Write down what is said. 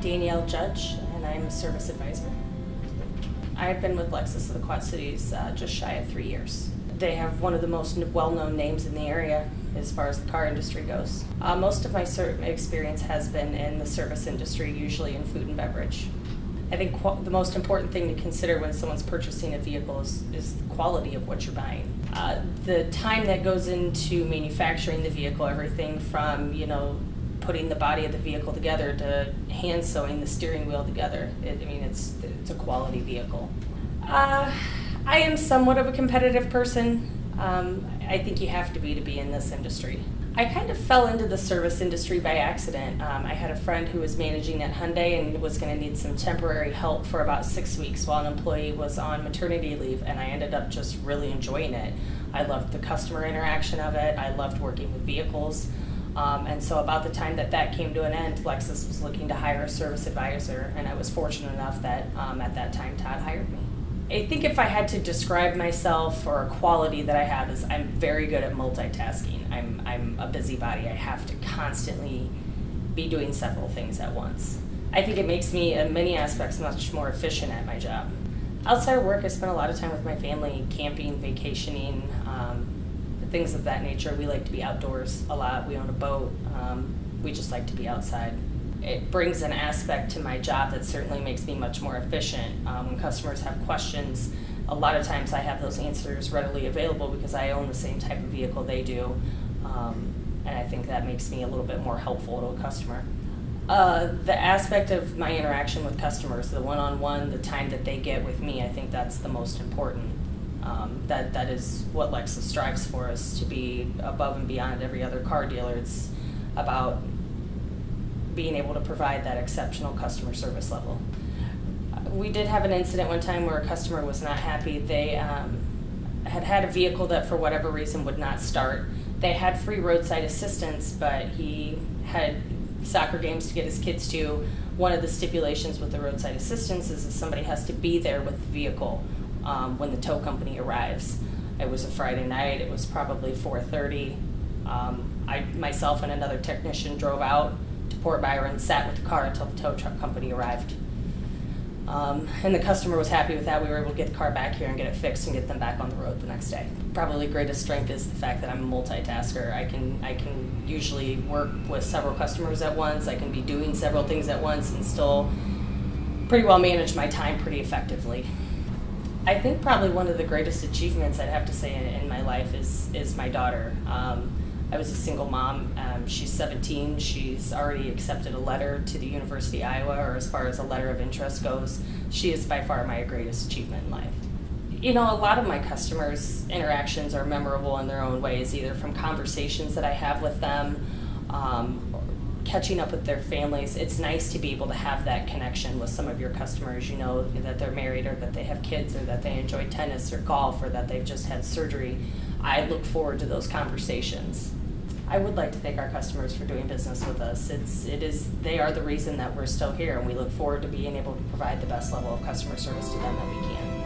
Danielle Judge, and I'm a service advisor. I've been with Lexus of the Quad Cities just shy of 3 years. They have one of the most well-known names in the area as far as the car industry goes. Most of my experience has been in the service industry, usually in food and beverage. I think the most important thing to consider when someone's purchasing a vehicle is the quality of what you're buying. The time that goes into manufacturing the vehicle, everything from putting the body of the vehicle together to hand sewing the steering wheel together. It's a quality vehicle. I am somewhat of a competitive person. I think you have to be in this industry. I kind of fell into the service industry by accident. I had a friend who was managing at Hyundai and was going to need some temporary help for about 6 weeks while an employee was on maternity leave, and I ended up just really enjoying it. I loved the customer interaction of it. I loved working with vehicles. And so about the time that came to an end, Lexus was looking to hire a service advisor, and I was fortunate enough that at that time Todd hired me. I think if I had to describe myself or a quality that I have is I'm very good at multitasking. I'm a busybody. I have to constantly be doing several things at once. I think it makes me, in many aspects, much more efficient at my job. Outside of work, I spend a lot of time with my family, camping, vacationing, things of that nature. We like to be outdoors a lot. We own a boat. We just like to be outside. It brings an aspect to my job that certainly makes me much more efficient. When customers have questions, a lot of times I have those answers readily available because I own the same type of vehicle they do. And I think that makes me a little bit more helpful to a customer. The aspect of my interaction with customers, the one-on-one, the time that they get with me, I think that's the most important. That is what Lexus strives for, is to be above and beyond every other car dealer. It's about being able to provide that exceptional customer service level. We did have an incident one time where a customer was not happy. They had a vehicle that for whatever reason would not start. They had free roadside assistance, but he had soccer games to get his kids to. One of the stipulations with the roadside assistance is that somebody has to be there with the vehicle when the tow company arrives. It was a Friday night. It was probably 4:30. I myself and another technician drove out to Port Byron, sat with the car until the tow truck company arrived. And the customer was happy with that. We were able to get the car back here and get it fixed and get them back on the road the next day. Probably greatest strength is the fact that I'm a multitasker. I can usually work with several customers at once. I can be doing several things at once and still pretty well manage my time pretty effectively. I think probably one of the greatest achievements I'd have to say in my life is my daughter. I was a single mom. She's 17. She's already accepted a letter to the University of Iowa, or as far as a letter of interest goes. She is by far my greatest achievement in life. A lot of my customers' interactions are memorable in their own ways, either from conversations that I have with them, catching up with their families. It's nice to be able to have that connection with some of your customers. You know that they're married, or that they have kids, or that they enjoy tennis or golf, or that they've just had surgery. I look forward to those conversations. I would like to thank our customers for doing business with us. They are the reason that we're still here, and we look forward to being able to provide the best level of customer service to them that we can.